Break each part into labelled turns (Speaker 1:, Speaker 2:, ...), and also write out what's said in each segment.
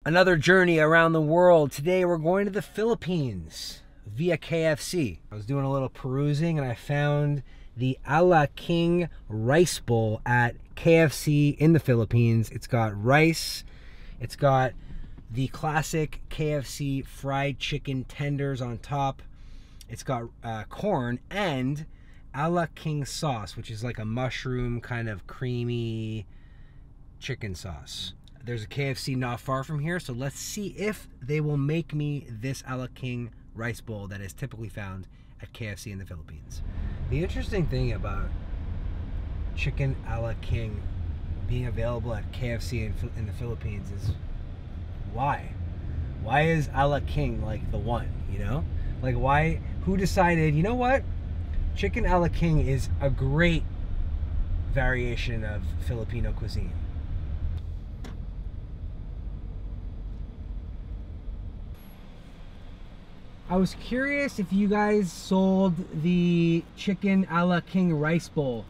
Speaker 1: Another journey around the world. Today we're going to the Philippines via KFC. I was doing a little perusing and I found the Ala King rice bowl at KFC in the Philippines. It's got rice, it's got the classic KFC fried chicken tenders on top, it's got corn and Ala King sauce, which is like a mushroom kind of creamy chicken sauce. There's a KFC not far from here, so let's see if they will make me this Ala King rice bowl that is typically found at KFC in the Philippines. The interesting thing about chicken Ala King being available at KFC in the Philippines is why? Why is Ala King like the one, you know? Like why, who decided, you know what? Chicken Ala King is a great variation of Filipino cuisine. I was curious if you guys sold the chicken Ala King rice bowl.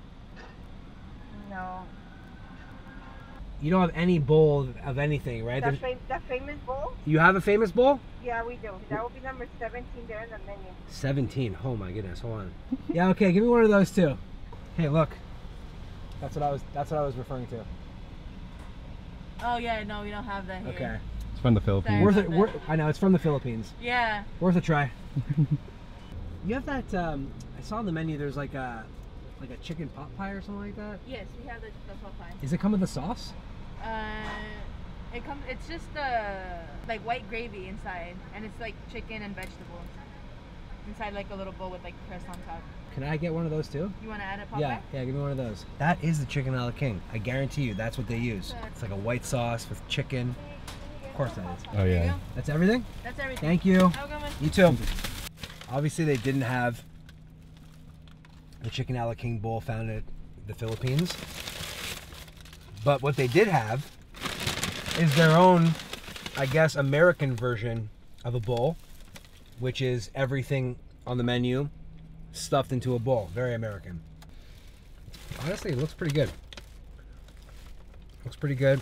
Speaker 2: No.
Speaker 1: You don't have any bowl of anything, right?
Speaker 2: The famous bowl?
Speaker 1: You have a famous bowl?
Speaker 2: Yeah, we do. That will be number 17 there in the menu. 17.
Speaker 1: Oh my goodness, hold on. Yeah, okay, give me one of those too. Hey, look. That's what I was referring to.
Speaker 3: Oh yeah, no, we don't have that here.
Speaker 1: Okay.
Speaker 4: It's from the Philippines.
Speaker 1: I know, it's from the Philippines.
Speaker 3: Yeah.
Speaker 1: Worth a try. You have that, I saw on the menu there's like a chicken pot pie or something like that?
Speaker 3: Yes, we have the pot pie.
Speaker 1: Does it come with the sauce?
Speaker 3: It's just like white gravy inside, and it's like chicken and vegetables. Inside like a little bowl with like crust on top.
Speaker 1: Can I get one of those too?
Speaker 3: You want to add a pot
Speaker 1: Yeah,
Speaker 3: pie?
Speaker 1: yeah, give me one of those. That is the chicken Ala King. I guarantee you that's what they use. It's like a white sauce with chicken. Of course that is.
Speaker 4: Oh yeah.
Speaker 1: That's everything?
Speaker 3: That's everything.
Speaker 1: Thank you.
Speaker 3: Have a good one.
Speaker 1: You too. Obviously they didn't have the chicken Ala King bowl found at the Philippines. But what they did have is their own, I guess, American version of a bowl, which is everything on the menu stuffed into a bowl. Very American. Honestly, it looks pretty good. Looks pretty good.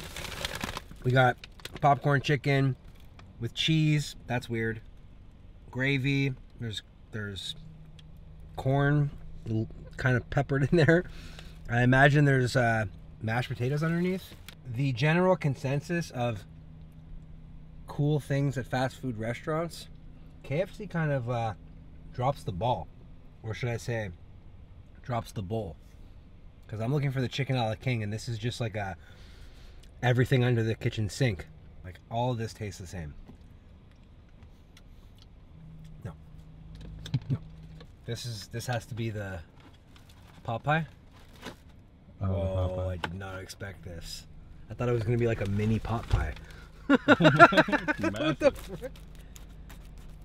Speaker 1: We got popcorn chicken with cheese. That's weird. Gravy. There's corn kind of peppered in there. I imagine there's mashed potatoes underneath. The general consensus of cool things at fast food restaurants, KFC kind of drops the ball, or should I say drops the bowl, because I'm looking for the chicken Ala King and this is just like a everything under the kitchen sink. Like all of this tastes the same. No. This has to be the pot pie. Oh, I did not expect this. I thought it was going to be like a mini pot pie. What the frick?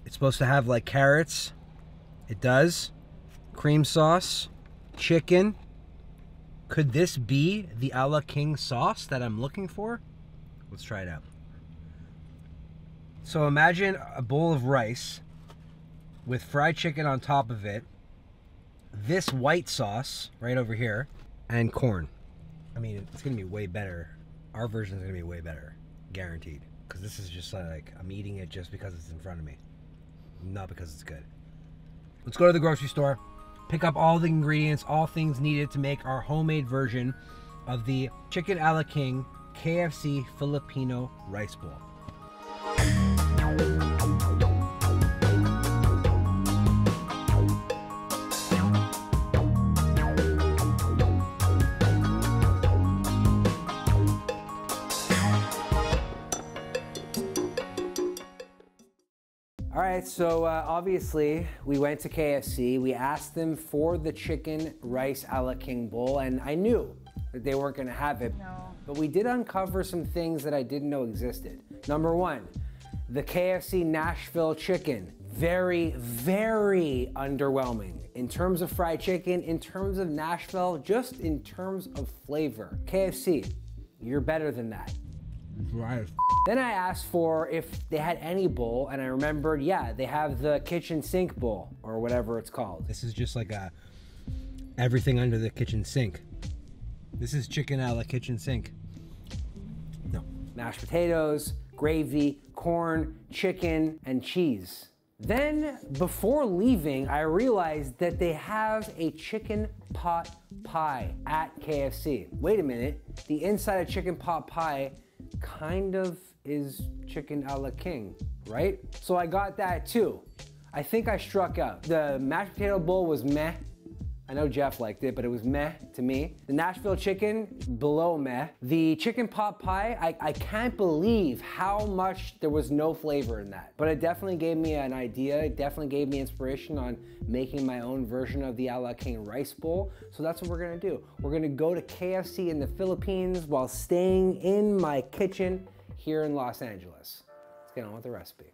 Speaker 1: It's supposed to have like carrots. It does. Cream sauce. Chicken. Could this be the Ala King sauce that I'm looking for? Let's try it out. So imagine a bowl of rice with fried chicken on top of it. This white sauce right over here. And corn. I mean, it's gonna be way better. Our version is gonna be way better, guaranteed. Because this is just like, I'm eating it just because it's in front of me, not because it's good. Let's go to the grocery store, pick up all the ingredients, all things needed to make our homemade version of the chicken Ala King KFC Filipino rice bowl. All right, so obviously we went to KFC. We asked them for the chicken rice Ala King bowl, and I knew that they weren't gonna have it.
Speaker 2: No.
Speaker 1: But we did uncover some things that I didn't know existed. Number one, the KFC Nashville chicken. Very, very underwhelming. In terms of fried chicken, in terms of Nashville, just in terms of flavor. KFC, you're better than that.
Speaker 4: Right.
Speaker 1: Then I asked for if they had any bowl, and I remembered, yeah, they have the kitchen sink bowl, or whatever it's called. This is just like a everything under the kitchen sink. This is chicken a la kitchen sink. No. Mashed potatoes, gravy, corn, chicken, and cheese. Then, before leaving, I realized that they have a chicken pot pie at KFC. Wait a minute, the inside of chicken pot pie kind of is chicken a la king, right? So I got that too. I think I struck out. The mashed potato bowl was meh. I know Jeff liked it, but it was meh to me. The Nashville chicken, below meh. The chicken pot pie, I can't believe how much there was no flavor in that. But it definitely gave me an idea. It definitely gave me inspiration on making my own version of the a la king rice bowl. So that's what we're gonna do. We're gonna go to KFC in the Philippines while staying in my kitchen here in Los Angeles. Let's get on with the recipe.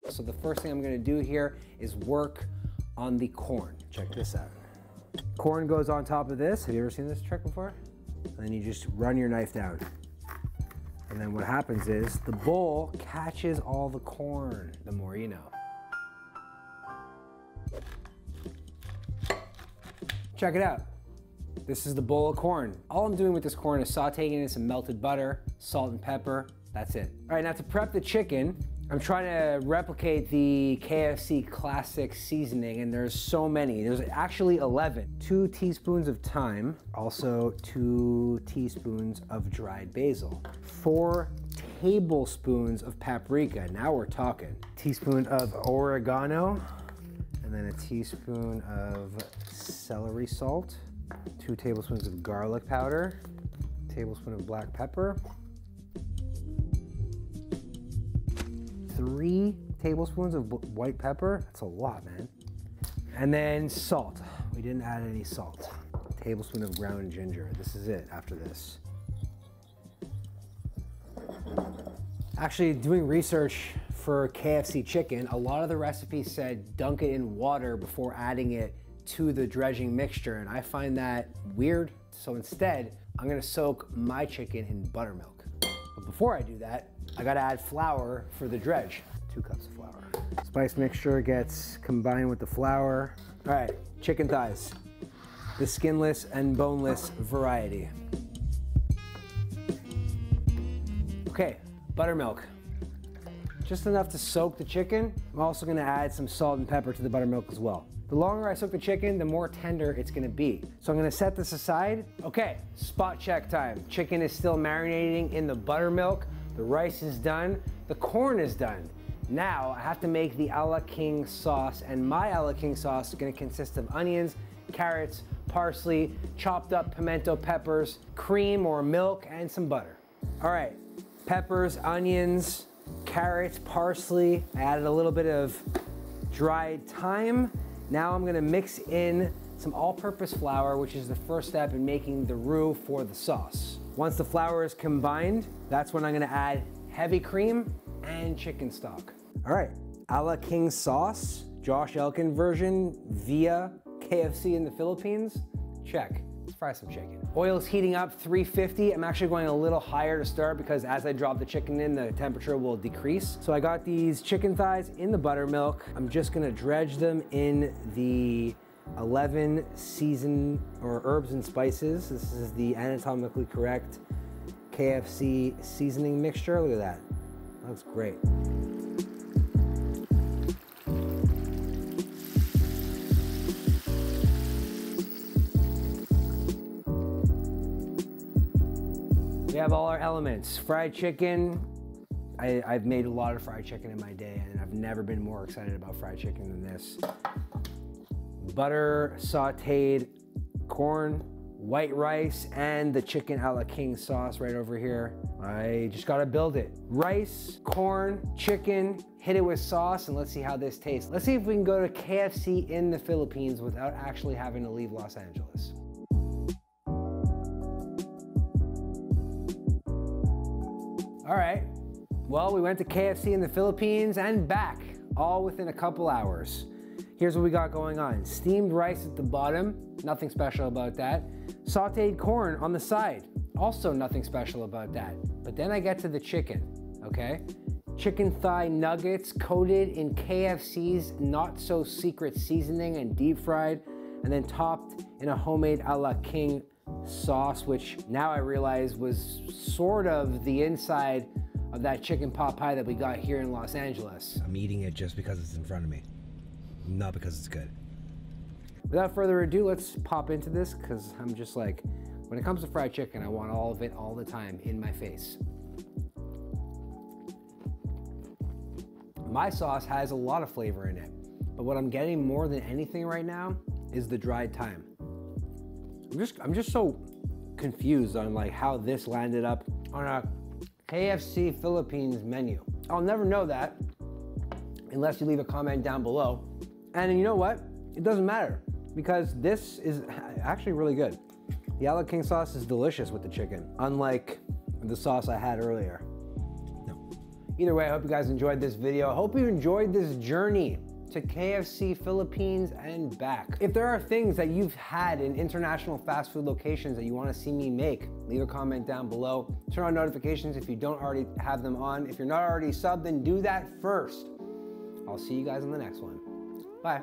Speaker 1: So the first thing I'm gonna do here is work on the corn. Check this out. Corn goes on top of this. Have you ever seen this trick before? And then you just run your knife down. And then what happens is the bowl catches all the corn. The more you know. Check it out. This is the bowl of corn. All I'm doing with this corn is sauteing it in some melted butter, salt and pepper. That's it. All right, now to prep the chicken, I'm trying to replicate the KFC classic seasoning, and there's so many. There's actually 11. 2 teaspoons of thyme, also 2 teaspoons of dried basil, 4 tablespoons of paprika. Now we're talking. Teaspoon of oregano, and then a teaspoon of celery salt, 2 tablespoons of garlic powder, tablespoon of black pepper, 3 tablespoons of white pepper. That's a lot, man. And then salt. We didn't add any salt. A tablespoon of ground ginger. This is it after this. Actually, doing research for KFC chicken, a lot of the recipes said dunk it in water before adding it to the dredging mixture, and I find that weird. So instead, I'm gonna soak my chicken in buttermilk. But before I do that, I gotta add flour for the dredge. 2 cups of flour. Spice mixture gets combined with the flour. All right, chicken thighs. The skinless and boneless variety. Okay, buttermilk. Just enough to soak the chicken. I'm also gonna add some salt and pepper to the buttermilk as well. The longer I soak the chicken, the more tender it's gonna be. So I'm gonna set this aside. Okay, spot check time. Chicken is still marinating in the buttermilk. The rice is done. The corn is done. Now I have to make the a la king sauce, and my a la king sauce is gonna consist of onions, carrots, parsley, chopped up pimento peppers, cream or milk, and some butter. All right, peppers, onions, carrots, parsley. I added a little bit of dried thyme. Now I'm gonna mix in some all-purpose flour, which is the first step in making the roux for the sauce. Once the flour is combined, that's when I'm gonna add heavy cream and chicken stock. All right, a la king sauce, Josh Elkin version via KFC in the Philippines, check. Let's fry some chicken. Oil's heating up, 350. I'm actually going a little higher to start because as I drop the chicken in, the temperature will decrease. So I got these chicken thighs in the buttermilk. I'm just gonna dredge them in the 11 seasoned or herbs and spices. This is the anatomically correct KFC seasoning mixture. Look at that. That looks great. We have all our elements. Fried chicken. I've made a lot of fried chicken in my day, and I've never been more excited about fried chicken than this. Butter, sauteed corn, white rice, and the chicken a la king sauce right over here. I just gotta build it. Rice, corn, chicken, hit it with sauce, and let's see how this tastes. Let's see if we can go to KFC in the Philippines without actually having to leave Los Angeles. All right, well, we went to KFC in the Philippines and back, all within a couple hours. Here's what we got going on. Steamed rice at the bottom, nothing special about that. Sauteed corn on the side, also nothing special about that. But then I get to the chicken, okay? Chicken thigh nuggets coated in KFC's not so secret seasoning and deep fried, and then topped in a homemade a la king sauce, which now I realize was sort of the inside of that chicken pot pie that we got here in Los Angeles. I'm eating it just because it's in front of me, not because it's good. Without further ado, let's pop into this, because I'm just like, when it comes to fried chicken, I want all of it all the time in my face. My sauce has a lot of flavor in it, but what I'm getting more than anything right now is the dried thyme. I'm just so confused on like how this landed up on a KFC Philippines menu. I'll never know that unless you leave a comment down below. And you know what? It doesn't matter, because this is actually really good. The a la king sauce is delicious with the chicken, unlike the sauce I had earlier. No. Either way, I hope you guys enjoyed this video. I hope you enjoyed this journey to KFC Philippines and back. If there are things that you've had in international fast food locations that you want to see me make, leave a comment down below. Turn on notifications if you don't already have them on. If you're not already subbed, then do that first. I'll see you guys in the next one. Bye.